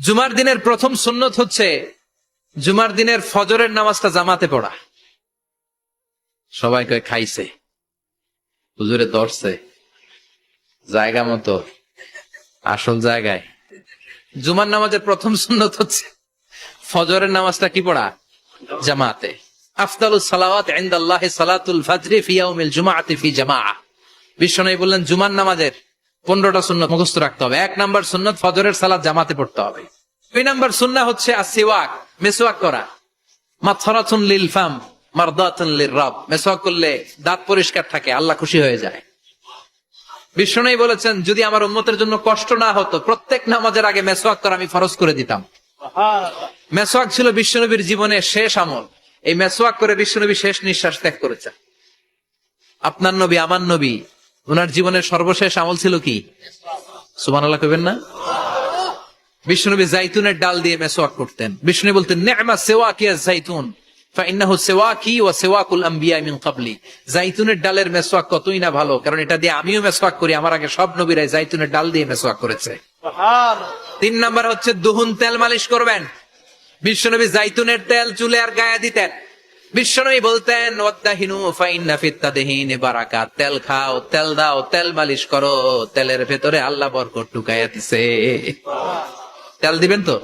জুমার দিনের প্রথম সুন্নত হচ্ছে জুমার দিনের ফজরের নামাজটা জামাতে পড়া। সবাই কয় খাইছে, হুজুরে ধরছে জায়গা মতো, আসল জায়গায়। জুমার নামাজের প্রথম সুন্নত হচ্ছে ফজরের নামাজটা কি পড়া? জামাতে। আফদালুস সালাওয়াত ইনদাল্লাহি সালাতুল ফাজরি ফি ইয়াউমিল জুমআতি ফি জামাআহ। বিশ্বনবী বললেন জুমার নামাজের 15টা সুন্নত মুখস্থ রাখতে হবে। 1 নাম্বার সুন্নত ফজরের সালাত জামাতে পড়তে হবে। 2 নাম্বার সুন্নাহ হচ্ছে আসওয়াক, মেসওয়াক করা। মাতহারাতুন লিল ফাম মারদাতুন লির রাব। মেসওয়াক করলে দাঁত পরিষ্কার থাকে, আল্লাহ খুশি হয়ে যায়। বিশ্বনবী বলেছেন যদি আমার উম্মতের জন্য কষ্ট না হতো প্রত্যেক নামাজের আগে মেসওয়াক করা আমি ফরজ করে দিতাম। মেসওয়াক ছিল বিশ্বনবীর জীবনের শেষ আমল। এই মেসওয়াক করে বিশ্বনবী শেষ নিঃশ্বাস ত্যাগ করেছেন। আপনার নবী, আমার নবী, ওনার জীবনের সর্বশেষ আমল ছিল কি? সুবহানাল্লাহ কইবেন না? বিশ্বনবী জাইতুনের ডাল দিয়ে মেসওয়াক করতেন। বিশ্বনবী বলতেন নি'মা সিওয়াকিয়া জাইতুন ফাইন্নাহু সিওয়াকি ওয়া সিওয়াকুল আমবিয়া মিন ক্বাবলি। জাইতুনের ডালের মেসওয়াক কতই না ভালো, কারণ এটা দিয়ে আমিও মেসওয়াক করি, আমার আগে সব নবীরাই জাইতুনের ডাল দিয়ে মেসওয়াক করেছে। সুবহানাল্লাহ। 3 নাম্বার হচ্ছে দুহুন, তেল মালিশ করবেন। বিশ্বনবী জাইতুনের তেল চুলে আর গায়ে দিতেন। বিশ্বনবী বলতেন ওয়াদাহিনু ফাইন্না ফিত তাদহিনি বারাকাত। তেল খাও, তেল দাও, তেল মালিশ করো, তেলের ভেতরে আল্লাহ বরকত ঢুকাইয়া দিছে। তেল দিবেন তো?